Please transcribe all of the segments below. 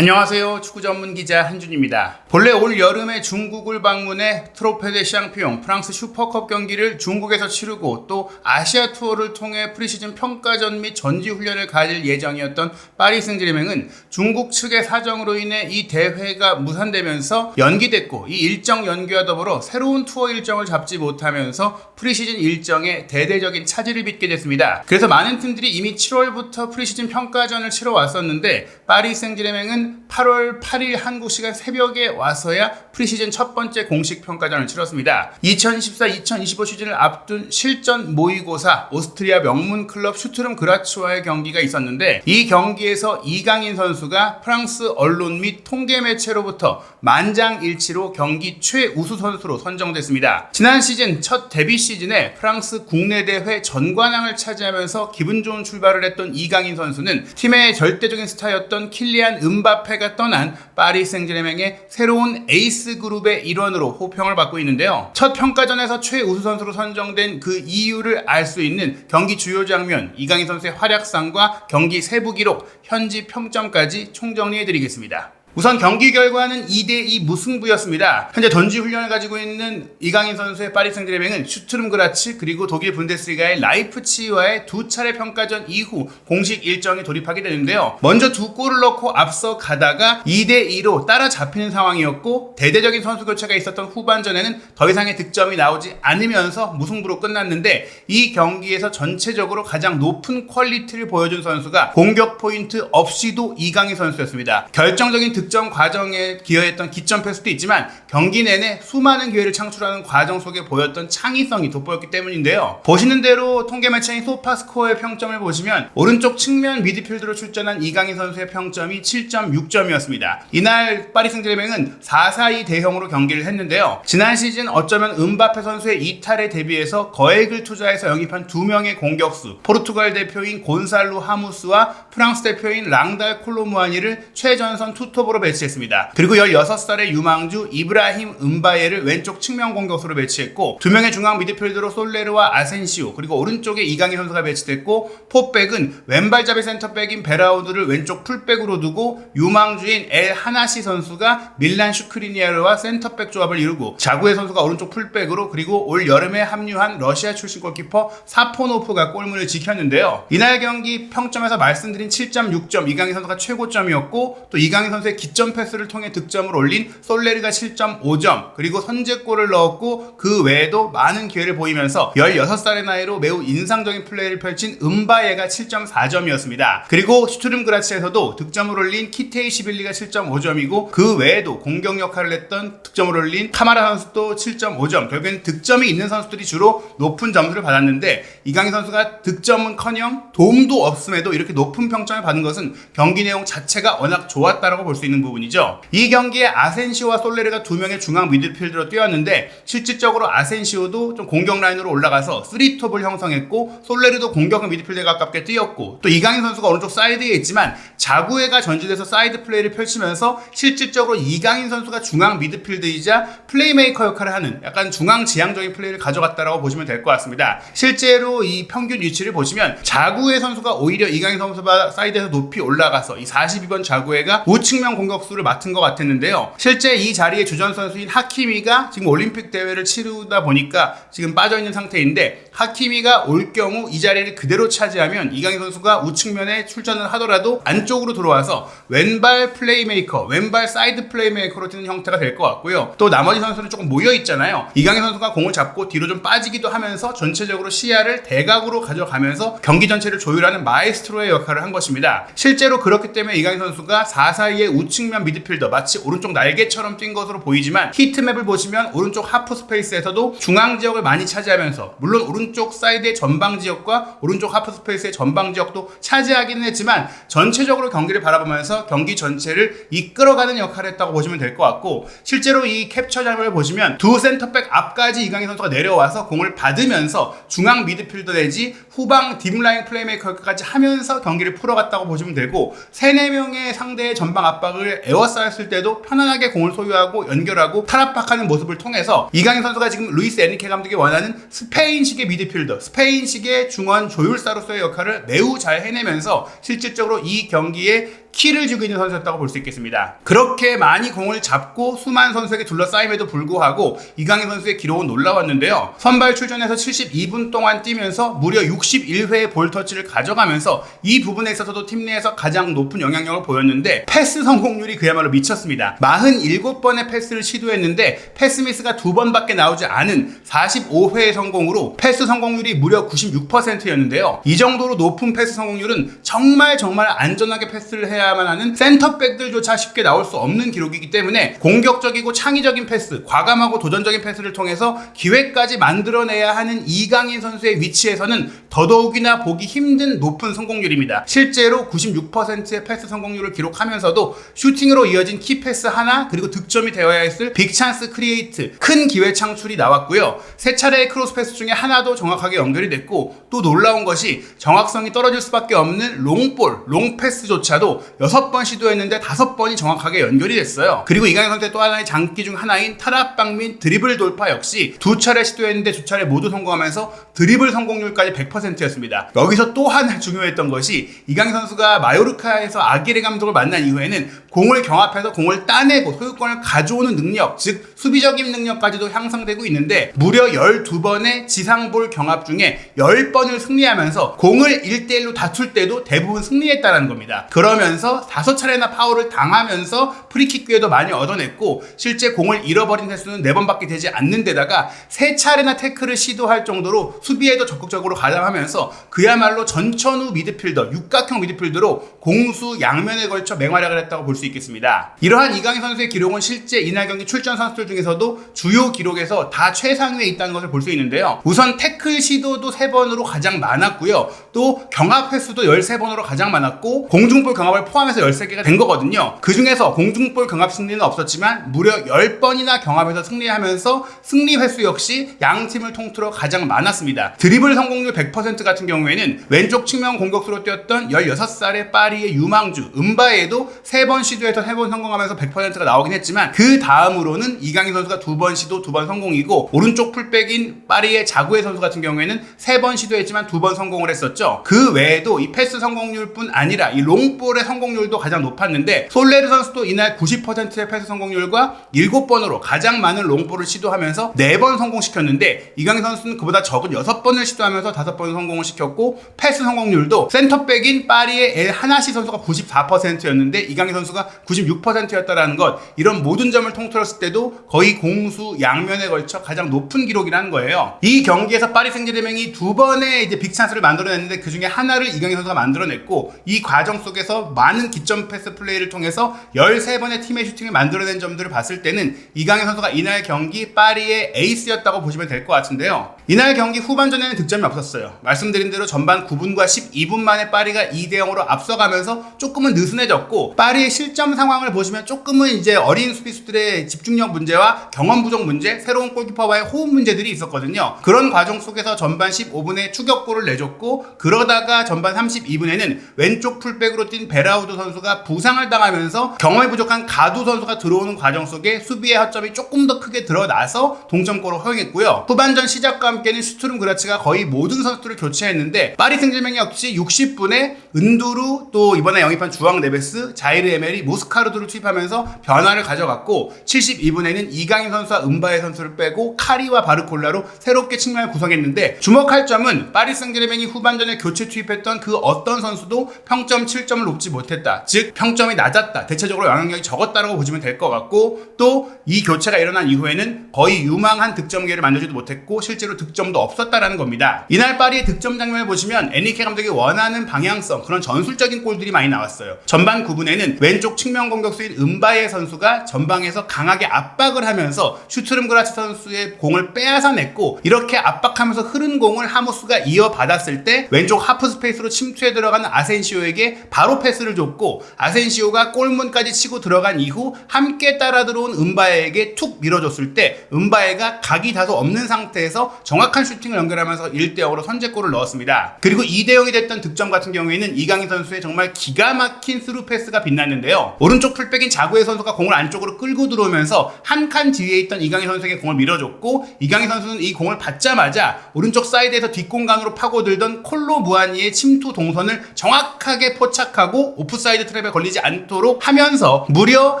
안녕하세요. 축구 전문 기자 한준입니다. 본래 올 여름에 중국을 방문해 트로페 데 샹피용 프랑스 슈퍼컵 경기를 중국에서 치르고 또 아시아 투어를 통해 프리시즌 평가전 및 전지 훈련을 가질 예정이었던 파리 생제르맹은 중국 측의 사정으로 인해 이 대회가 무산되면서 연기됐고, 이 일정 연기와 더불어 새로운 투어 일정을 잡지 못하면서 프리시즌 일정에 대대적인 차질을 빚게 됐습니다. 그래서 많은 팀들이 이미 7월부터 프리시즌 평가전을 치러 왔었는데, 파리 생제르맹은 8월 8일 한국 시간 새벽에 와서야 프리시즌 첫 번째 공식 평가전을 치렀습니다. 2024-2025 시즌을 앞둔 실전 모의고사 오스트리아 명문 클럽 슈투름 그라츠와의 경기가 있었는데, 이 경기에서 이강인 선수가 프랑스 언론 및 통계 매체로부터 만장일치로 경기 최우수 선수로 선정됐습니다. 지난 시즌 첫 데뷔 시즌에 프랑스 국내 대회 전관왕을 차지하면서 기분 좋은 출발을 했던 이강인 선수는 팀의 절대적인 스타였던 킬리안 음바페가 떠난 파리 생제르맹의 새로운 에이스 그룹의 일원으로 호평을 받고 있는데요. 첫 평가전에서 최우수 선수로 선정된 그 이유를 알 수 있는 경기 주요 장면, 이강인 선수의 활약상과 경기 세부 기록, 현지 평점까지 총정리해드리겠습니다. 우선 경기 결과는 2대2 무승부였습니다. 현재 전지 훈련을 가지고 있는 이강인 선수의 파리 생제르맹은 슈투름 그라츠 그리고 독일 분데스리가의 라이프치히와의 두 차례 평가전 이후 공식 일정에 돌입하게 되는데요. 먼저 두 골을 넣고 앞서 가다가 2대2로 따라잡히는 상황이었고, 대대적인 선수 교체가 있었던 후반전에는 더 이상의 득점이 나오지 않으면서 무승부로 끝났는데, 이 경기에서 전체적으로 가장 높은 퀄리티를 보여준 선수가 공격 포인트 없이도 이강인 선수였습니다. 결정적인 득점 과정에 기여했던 기점 패스도 있지만 경기 내내 수많은 기회를 창출하는 과정 속에 보였던 창의성이 돋보였기 때문인데요. 보시는 대로 통계 매체인 소파스코어의 평점을 보시면 오른쪽 측면 미드필드로 출전한 이강인 선수의 평점이 7.6점이었습니다. 이날 파리 생제르맹은 4-4-2 대형으로 경기를 했는데요. 지난 시즌 어쩌면 음바페 선수의 이탈에 대비해서 거액을 투자해서 영입한 두 명의 공격수, 포르투갈 대표인 곤살로 하무스와 프랑스 대표인 랑달 콜로무아니를 최전선 투톱으로 배치했습니다. 그리고 16살의 유망주 이브라힘 음바예를 왼쪽 측면 공격수로 배치했고, 두 명의 중앙 미드필더로 솔레르와 아센시오, 그리고 오른쪽에 이강인 선수가 배치됐고, 포백은 왼발잡이 센터백인 베라우드를 왼쪽 풀백으로 두고 유망주인 엘 하나시 선수가 밀란 슈크리니아르와 센터백 조합을 이루고, 자구에 선수가 오른쪽 풀백으로, 그리고 올 여름에 합류한 러시아 출신 골키퍼 사포노프가 골문을 지켰는데요. 이날 경기 평점에서 말씀드린 7.6점 이강인 선수가 최고점이었고, 또 이강인 선수의 기점 패스를 통해 득점을 올린 솔레르가 7.5점, 그리고 선제골을 넣었고 그 외에도 많은 기회를 보이면서 16살의 나이로 매우 인상적인 플레이를 펼친 음바예가 7.4점이었습니다. 그리고 슈투름 그라츠에서도 득점을 올린 키테이시빌리가 7.5점이고 그 외에도 공격 역할을 했던 득점을 올린 카마라 선수도 7.5점, 결국엔 득점이 있는 선수들이 주로 높은 점수를 받았는데, 이강인 선수가 득점은커녕 도움도 없음에도 이렇게 높은 평점을 받은 것은 경기 내용 자체가 워낙 좋았다라고 볼 수 있는 부분이죠. 이 경기에 아센시오와 솔레르가 두 명의 중앙 미드필더로 뛰었는데, 실질적으로 아센시오도 좀 공격 라인으로 올라가서 3톱을 형성했고, 솔레르도 공격 미드필더에 가깝게 뛰었고, 또 이강인 선수가 오른쪽 사이드에 있지만 자구에가 전진해서 사이드 플레이를 펼치면서 실질적으로 이강인 선수가 중앙 미드필드이자 플레이메이커 역할을 하는 약간 중앙 지향적인 플레이를 가져갔다라고 보시면 될 것 같습니다. 실제로 이 평균 위치를 보시면 자구에 선수가 오히려 이강인 선수가 사이드에서 높이 올라가서 이 42번 자구에가 우측면 공격수를 맡은 것 같았는데요. 실제 이 자리에 주전 선수인 하키미가 지금 올림픽 대회를 치르다 보니까 지금 빠져있는 상태인데, 하키미가 올 경우 이 자리를 그대로 차지하면 이강인 선수가 우측면에 출전을 하더라도 안쪽으로 들어와서 왼발 플레이메이커, 왼발 사이드 플레이메이커로 뛰는 형태가 될 것 같고요. 또 나머지 선수는 조금 모여있잖아요. 이강인 선수가 공을 잡고 뒤로 좀 빠지기도 하면서 전체적으로 시야를 대각으로 가져가면서 경기 전체를 조율하는 마에스트로의 역할을 한 것입니다. 실제로 그렇기 때문에 이강인 선수가 4-4-2의 우측면 미드필더, 마치 오른쪽 날개처럼 뛴 것으로 보이지만 히트맵을 보시면 오른쪽 하프 스페이스에서도 중앙 지역을 많이 차지하면서, 물론 오른쪽 사이드의 전방 지역과 오른쪽 하프 스페이스의 전방 지역도 차지하기는 했지만 전체적으로 경기를 바라보면서 경기 전체를 이끌어가는 역할을 했다고 보시면 될 것 같고, 실제로 이 캡처 장면을 보시면 두 센터백 앞까지 이강인 선수가 내려와서 공을 받으면서 중앙 미드필더 내지 후방 딥라인 플레이메이커까지 하면서 경기를 풀어갔다고 보시면 되고, 3-4명의 상대의 전방 압박을 정확을 에워싸였을 때도 편안하게 공을 소유하고 연결하고 탈압박하는 모습을 통해서 이강인 선수가 지금 루이스 에니케 감독이 원하는 스페인식의 미드필더, 스페인식의 중원 조율사로서의 역할을 매우 잘 해내면서 실질적으로 이 경기에 키를 쥐고 있는 선수였다고 볼 수 있겠습니다. 그렇게 많이 공을 잡고 수많은 선수에게 둘러싸임에도 불구하고 이강인 선수의 기록은 놀라웠는데요. 선발 출전해서 72분 동안 뛰면서 무려 61회의 볼터치를 가져가면서 이 부분에 있어서도 팀 내에서 가장 높은 영향력을 보였는데 패스 성공률이 그야말로 미쳤습니다. 47번의 패스를 시도했는데 패스 미스가 2번밖에 나오지 않은 45회의 성공으로 패스 성공률이 무려 96%였는데요. 이 정도로 높은 패스 성공률은 정말 안전하게 패스를 해야만 하는 센터백들조차 쉽게 나올 수 없는 기록이기 때문에 공격적이고 창의적인 패스, 과감하고 도전적인 패스를 통해서 기회까지 만들어내야 하는 이강인 선수의 위치에서는 더더욱이나 보기 힘든 높은 성공률입니다. 실제로 96%의 패스 성공률을 기록하면서도 슈팅으로 이어진 키패스 하나, 그리고 득점이 되어야 했을 빅찬스 크리에이트, 큰 기회 창출이 나왔고요. 3차례의 크로스 패스 중에 하나도 정확하게 연결이 됐고, 또 놀라운 것이 정확성이 떨어질 수밖에 없는 롱볼, 롱패스조차도 6번 시도했는데 5번이 정확하게 연결이 됐어요. 그리고 이강인 선수의 또 하나의 장기 중 하나인 탈압박 및 드리블 돌파 역시 2차례 시도했는데 2차례 모두 성공하면서 드리블 성공률까지 100%였습니다. 여기서 또 하나 중요했던 것이 이강인 선수가 마요르카에서 아기레 감독을 만난 이후에는 공을 경합해서 공을 따내고 소유권을 가져오는 능력, 즉 수비적인 능력까지도 향상되고 있는데 무려 12번의 지상볼 경합 중에 10번을 승리하면서 공을 1대1로 다툴 때도 대부분 승리했다는 겁니다. 그러면서 5차례나 파울을 당하면서 프리킥 기회도 많이 얻어냈고 실제 공을 잃어버린 횟수는 4번밖에 되지 않는 데다가 3차례나 태클을 시도할 정도로 수비에도 적극적으로 가담하면서 그야말로 전천후 미드필더, 육각형 미드필더로 공수 양면에 걸쳐 맹활약을 했다고 볼 수 있겠습니다. 이러한 이강인 선수의 기록은 실제 이날 경기 출전 선수들 중에서도 주요 기록에서 다 최상위에 있다는 것을 볼 수 있는데요. 우선 태클 시도도 3번으로 가장 많았고요. 또 경합 횟수도 13번으로 가장 많았고 공중볼 경합을 포함해서 13개가 된 거거든요. 그 중에서 공중볼 경합 승리는 없었지만 무려 10번이나 경합에서 승리하면서 승리 횟수 역시 양 팀을 통틀어 가장 많았습니다. 드리블 성공률 100% 같은 경우에는 왼쪽 측면 공격수로 뛰었던 16살의 파리의 유망주 은바에도 3번 시도해서 3번 성공하면서 100%가 나오긴 했지만 그 다음으로는 이강인 선수가 2번 시도 2번 성공이고 오른쪽 풀백인 파리의 자구에 선수 같은 경우에는 3번 시도했지만 2번 성공을 했었죠. 그 외에도 이 패스 성공률뿐 아니라 이 롱볼의 성공률도 가장 높았는데 솔레르 선수도 이날 90%의 패스 성공률과 7번으로 가장 많은 롱볼을 시도하면서 4번 성공시켰는데 이강인 선수는 그보다 적은 6번을 시도하면서 5번 성공을 시켰고 패스 성공률도 센터백인 파리의 엘 하나시 선수가 94%였는데 이강인 선수가 96%였다라는 것, 이런 모든 점을 통틀었을 때도 거의 공수 양면에 걸쳐 가장 높은 기록이라는 거예요. 이 경기에서 파리 생제르맹이 2번의 이제 빅찬스를 만들어냈는데 그 중에 하나를 이강인 선수가 만들어냈고 이 과정 속에서 많은 기점 패스 플레이를 통해서 13번의 팀의 슈팅을 만들어낸 점들을 봤을 때는 이강인 선수가 이날 경기 파리의 에이스였다고 보시면 될 것 같은데요. 이날 경기 후반전에는 득점이 없었어요. 말씀드린 대로 전반 9분과 12분 만에 파리가 2대0으로 앞서가면서 조금은 느슨해졌고 파리의 실점 상황을 보시면 조금은 이제 어린 수비수들의 집중력 문제와 경험 부족 문제, 새로운 골키퍼와의 호흡 문제들이 있었거든요. 그런 과정 속에서 전반 15분에 추격골을 내줬고 그러다가 전반 32분에는 왼쪽 풀백으로 뛴 베라우드 선수가 부상을 당하면서 경험이 부족한 가두 선수가 들어오는 과정 속에 수비의 허점이 조금 더 크게 드러나서 동점골을 허용했고요. 후반전 시작과 함께는 슈투름 그라츠가 거의 모든 선수들을 교체했는데 파리 생제르맹 역시 60분에 은두루, 또 이번에 영입한 주앙 네베스, 자이르 에메리, 모스카르도를 투입하면서 변화를 가져갔고 72분에는 이강인 선수와 은바에 선수를 빼고 카리와 바르콜라로 새롭게 측면을 구성했는데 주목할 점은 파리 생제르맹이 후반전에 교체 투입했던 그 어떤 선수도 평점 7점을 높지 못했다. 즉 평점이 낮았다. 대체적으로 영향력이 적었다라고 보시면 될 것 같고 또 이 교체가 일어난 이후에는 거의 유망한 득점 기회를 만들지도 못했고 실제로 득점도 없었다라는 겁니다. 이날 파리의 득점 장면을 보시면 에니케 감독이 원하는 방향성, 그런 전술적인 골들이 많이 나왔어요. 전반 9분에는 왼쪽 측면 공격수인 은바에 선수가 전방에서 강하게 압박을 하면서 슈투름 그라츠 선수의 공을 빼앗아냈고 이렇게 압박하면서 흐른 공을 하무스가 이어받았을 때 왼쪽 하프 스페이스로 침투해 들어가는 아센시오에게 바로 패스를 줬고 아센시오가 골문까지 치고 들어간 이후 함께 따라 들어온 은바에게 툭 밀어줬을 때 은바에가 각이 다소 없는 상태에서 정확한 슈팅을 연결하면서 1대0으로 선제골을 넣었습니다. 그리고 2대0이 됐던 득점 같은 경우에는 이강인 선수의 정말 기가 막힌 스루 패스가 빛났는데요. 했는데요. 오른쪽 풀백인 자구의 선수가 공을 안쪽으로 끌고 들어오면서 한 칸 뒤에 있던 이강인 선수에게 공을 밀어줬고, 이강인 선수는 이 공을 받자마자 오른쪽 사이드에서 뒷공간으로 파고들던 콜로 무아니의 침투 동선을 정확하게 포착하고 오프사이드 트랩에 걸리지 않도록 하면서 무려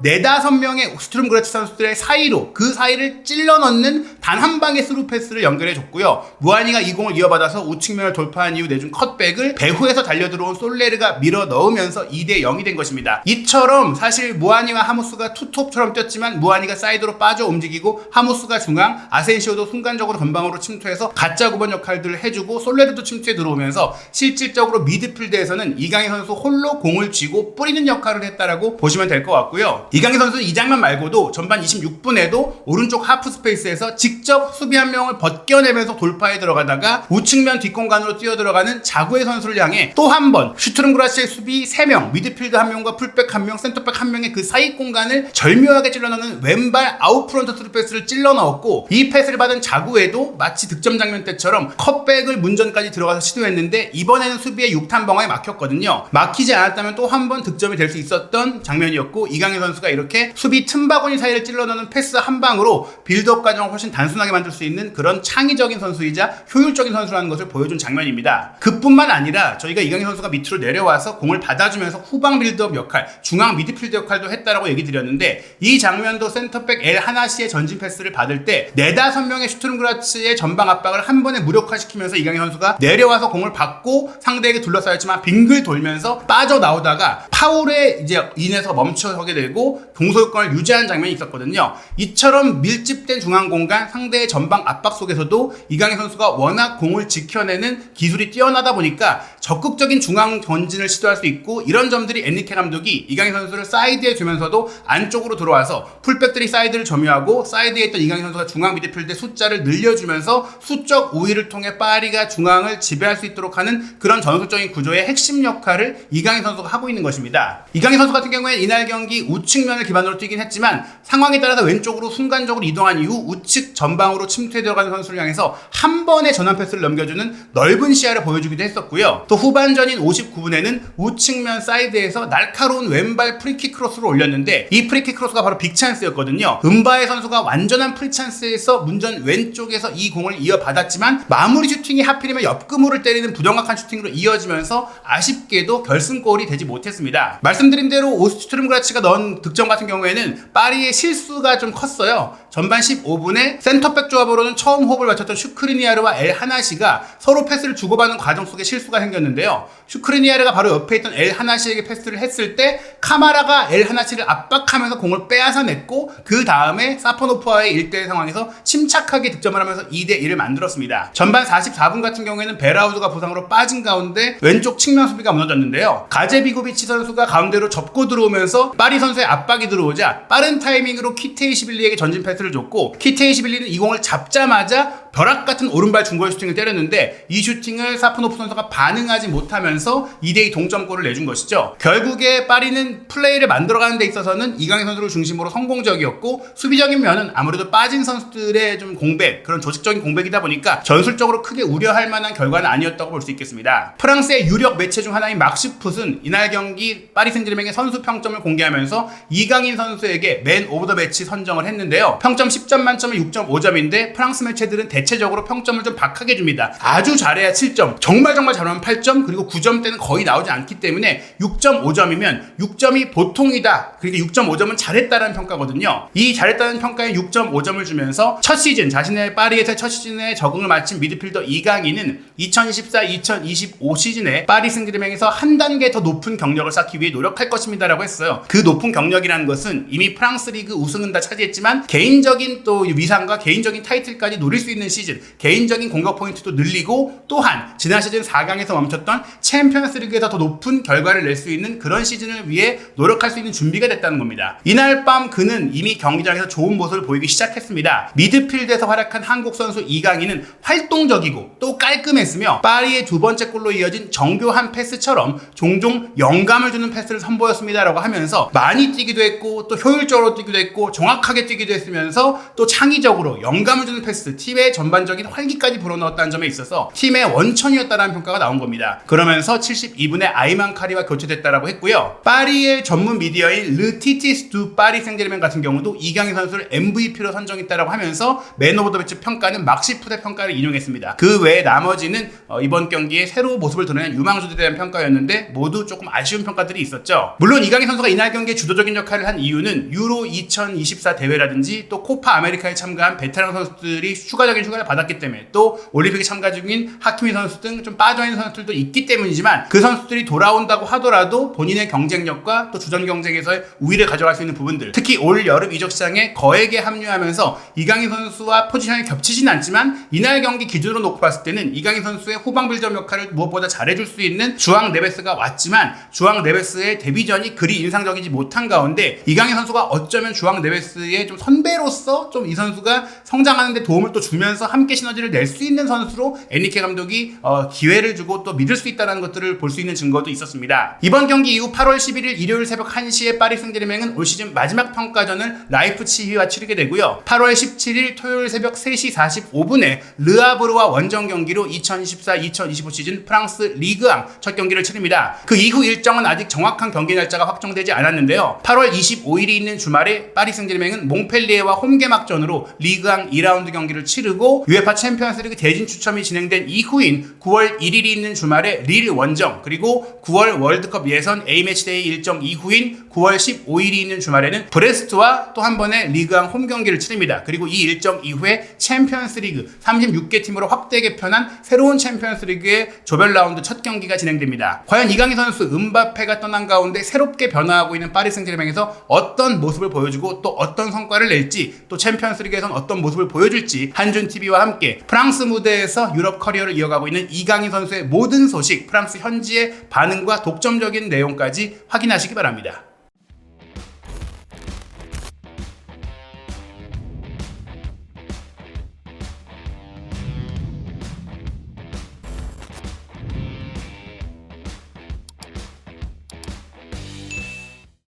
4-5명의 스투름 그라츠 선수들의 사이로 그 사이를 찔러 넣는 단 한 방의 스루 패스를 연결해 줬고요. 무아니가 이 공을 이어받아서 우측면을 돌파한 이후 내준 컷백을 배후에서 달려들어온 솔레르가 밀어 넣으면서 2-0이 된 것입니다. 이처럼 사실 무아니와 하무스가 투톱처럼 뛰었지만 무아니가 사이드로 빠져 움직이고 하무스가 중앙, 아센시오도 순간적으로 전방으로 침투해서 가짜 9번 역할들을 해주고 솔레르도 침투에 들어오면서 실질적으로 미드필드에서는 이강인 선수 홀로 공을 쥐고 뿌리는 역할을 했다라고 보시면 될 것 같고요. 이강인 선수는 이 장면 말고도 전반 26분에도 오른쪽 하프 스페이스에서 직접 수비 한 명을 벗겨내면서 돌파에 들어가다가 우측면 뒷공간으로 뛰어들어가는 자구의 선수를 향해 또 한 번 슈트룸 그라시의 수비 3명, 미드필드 1명과 풀백 1명, 센터백 1명의 그 사이 공간을 절묘하게 찔러넣는 왼발 아웃프런트 스루 패스를 찔러 넣었고, 이 패스를 받은 자구에도 마치 득점 장면 때처럼 컷백을 문전까지 들어가서 시도했는데 이번에는 수비의 6탄벙어에 막혔거든요. 막히지 않았다면 또 한 번 득점이 될 수 있었던 장면이었고, 이강인 선수가 이렇게 수비 틈바구니 사이를 찔러 넣는 패스 한 방으로 빌드업 과정을 훨씬 단순하게 만들 수 있는 그런 창의적인 선수이자 효율적인 선수라는 것을 보여준 장면입니다. 그뿐만 아니라 저희가 이강인 선수가 밑으로 내려와서 공을 받아주면서 후방 빌드업 역할, 중앙 미드필드 역할도 했다라고 얘기 드렸는데, 이 장면도 센터백 엘 하나시의 전진 패스를 받을 때 4-5명의 슈트룸 그라츠의 전방 압박을 한 번에 무력화시키면서 이강인 선수가 내려와서 공을 받고 상대에게 둘러싸였지만 빙글 돌면서 빠져나오다가 파울에 이제 인해서 멈춰서게 되고 동소유권을 유지하는 장면이 있었거든요. 이처럼 밀집된 중앙 공간, 상대의 전방 압박 속에서도 이강인 선수가 워낙 공을 지켜내는 기술이 뛰어나다 보니까 적극적인 중앙 전진을 시도할 수 있고, 이런 점들이 엔리케 감독이 이강인 선수를 사이드에 두면서도 안쪽으로 들어와서 풀백들이 사이드를 점유하고 사이드에 있던 이강인 선수가 중앙 미드필드의 숫자를 늘려주면서 수적 우위를 통해 파리가 중앙을 지배할 수 있도록 하는 그런 전술적인 구조의 핵심 역할을 이강인 선수가 하고 있는 것입니다. 이강인 선수 같은 경우에는 이날 경기 우측면을 기반으로 뛰긴 했지만 상황에 따라서 왼쪽으로 순간적으로 이동한 이후 우측 전방으로 침투해 들어가는 선수를 향해서 한 번의 전환 패스를 넘겨주는 넓은 시야를 보여주기도 했었고요. 또 후반전인 59분에는 우측면 사이드에서 날카로운 왼발 프리킥 크로스를 올렸는데, 이 프리킥 크로스가 바로 빅찬스였거든요. 은바에 선수가 완전한 프리찬스에서 문전 왼쪽에서 이 공을 이어받았지만 마무리 슈팅이 하필이면 옆그물을 때리는 부정확한 슈팅으로 이어지면서 아쉽게도 결승골이 되지 못했습니다. 말씀드린 대로 오스트룸 그라츠가 넣은 득점 같은 경우에는 파리의 실수가 좀 컸어요. 전반 15분에 센터백 조합으로는 처음 호흡을 맞췄던 슈크리니아르와 엘 하나시가 서로 패스를 주고받는 과정 속에 실수가 생겼는데요. 슈크리니아르가 바로 옆에 있던 엘 하나시에게 패스를 했을 때 카마라가 엘 하나시를 압박하면서 공을 빼앗아냈고, 그 다음에 사포노프와의 1대1 상황에서 침착하게 득점을 하면서 2대1을 만들었습니다. 전반 44분 같은 경우에는 베라우드가 부상으로 빠진 가운데 왼쪽 측면 수비가 무너졌는데요. 가제비고비치 선수가 가운데로 접고 들어오면서 파리 선수의 압박이 들어오자 빠른 타이밍으로 키테이시빌리에게 전진 패스를 줬고, 키테이시빌리는 이 공을 잡자마자 벼락 같은 오른발 중거리 슈팅을 때렸는데, 이 슈팅을 사프노프 선수가 반응하지 못하면서 2대2 동점골을 내준 것이죠. 결국에 파리는 플레이를 만들어가는 데 있어서는 이강인 선수를 중심으로 성공적이었고, 수비적인 면은 아무래도 빠진 선수들의 좀 공백, 그런 조직적인 공백이다 보니까 전술적으로 크게 우려할 만한 결과는 아니었다고 볼 수 있겠습니다. 프랑스의 유력 매체 중 하나인 막시풋은 이날 경기 파리 생제르맹의 선수 평점을 공개하면서 이강인 선수에게 맨 오브 더 매치 선정을 했는데요. 평점 10점 만점에 6.5점인데 프랑스 매체들은 대체적으로 평점을 좀 박하게 줍니다. 아주 잘해야 7점, 정말 잘하면 8점, 그리고 9점대는 거의 나오지 않기 때문에 6.5점이면 6점이 보통이다, 그러니까 6.5점은 잘했다라는 평가거든요. 이 잘했다는 평가에 6.5점을 주면서 첫 시즌, 자신의 파리에서 첫 시즌에 적응을 마친 미드필더 이강인은 2024-2025 시즌에 파리 생제르맹에서 한 단계 더 높은 경력을 쌓기 위해 노력할 것입니다 라고 했어요. 그 높은 경력이라는 것은 이미 프랑스 리그 우승은 다 차지했지만 개인적인 또 위상과 개인적인 타이틀까지 노릴 수 있는 시즌, 개인적인 공격 포인트도 늘리고, 또한 지난 시즌 4강에서 멈췄던 챔피언스 리그에서 더 높은 결과를 낼 수 있는 그런 시즌을 위해 노력할 수 있는 준비가 됐다는 겁니다. 이날 밤 그는 이미 경기장에서 좋은 모습을 보이기 시작했습니다. 미드필드에서 활약한 한국 선수 이강인은 활동적이고 또 깔끔했으며 파리의 두 번째 골로 이어진 정교한 패스처럼 종종 영감을 주는 패스를 선보였습니다 라고 하면서 많이 뛰기도 했고 또 효율적으로 뛰기도 했고 정확하게 뛰기도 했으면서 보여주면서 또 창의적으로 영감을 주는 패스, 팀의 전반적인 활기까지 불어넣었다는 점에 있어서 팀의 원천이었다는 평가가 나온 겁니다. 그러면서 72분에 아이만 카리와 교체됐다라고 했고요. 파리의 전문 미디어인 르 티티스 두 파리 생제르맹 같은 경우도 이강인 선수를 MVP로 선정했다라고 하면서 맨 오브 더 매치 평가는 막시푸드 평가를 인용했습니다. 그 외에 나머지는 이번 경기에 새로운 모습을 드러낸 유망주들에 대한 평가였는데 모두 조금 아쉬운 평가들이 있었죠. 물론 이강인 선수가 이날 경기에 주도적인 역할을 한 이유는 유로 2024 대회라든지 또 코파 아메리카에 참가한 베테랑 선수들이 추가적인 휴가를 받았기 때문에 또 올림픽에 참가 중인 하키미 선수 등 좀 빠져있는 선수들도 있기 때문이지만 그 선수들이 돌아온다고 하더라도 본인의 경쟁력과 또 주전 경쟁에서의 우위를 가져갈 수 있는 부분들, 특히 올 여름 이적 시장에 거액에 합류하면서 이강인 선수와 포지션이 겹치진 않지만 이날 경기 기준으로 놓고 봤을 때는 이강인 선수의 후방 빌드업 역할을 무엇보다 잘해줄 수 있는 주앙 네베스가 왔지만 주앙 네베스의 데뷔전이 그리 인상적이지 못한 가운데 이강인 선수가 어쩌면 주앙 네베스의 좀 선배로서 좀 이 선수가 성장하는 데 도움을 또 주면서 함께 시너지를 낼 수 있는 선수로 에니케 감독이 기회를 주고 또 믿을 수 있다는 것들을 볼 수 있는 증거도 있었습니다. 이번 경기 이후 8월 11일 일요일 새벽 1시에 파리 생제르맹은 올 시즌 마지막 평가전을 라이프치히와 치르게 되고요. 8월 17일 토요일 새벽 3시 45분에 르아브르와 원정 경기로 2024-2025 시즌 프랑스 리그앙 첫 경기를 치릅니다. 그 이후 일정은 아직 정확한 경기 날짜가 확정되지 않았는데요. 8월 25일이 있는 주말에 파리 생제르맹은 몽펠리에와 홈 개막전으로 리그앙 2라운드 경기를 치르고 UEFA 챔피언스리그 대진 추첨이 진행된 이후인 9월 1일이 있는 주말에 릴 원정, 그리고 9월 월드컵 예선 A매치데이 일정 이후인 9월 15일이 있는 주말에는 브레스트와 또 한 번의 리그앙 홈 경기를 치릅니다. 그리고 이 일정 이후에 챔피언스리그 36개 팀으로 확대 개편한 새로운 챔피언스리그의 조별 라운드 첫 경기가 진행됩니다. 과연 이강인 선수, 음바페가 떠난 가운데 새롭게 변화하고 있는 파리 생제르맹에서 어떤 모습을 보여주고 또 어떤 성과를 낼지, 또 챔피언스리그에선 어떤 모습을 보여줄지 한준TV와 함께 프랑스 무대에서 유럽 커리어를 이어가고 있는 이강인 선수의 모든 소식, 프랑스 현지의 반응과 독점적인 내용까지 확인하시기 바랍니다.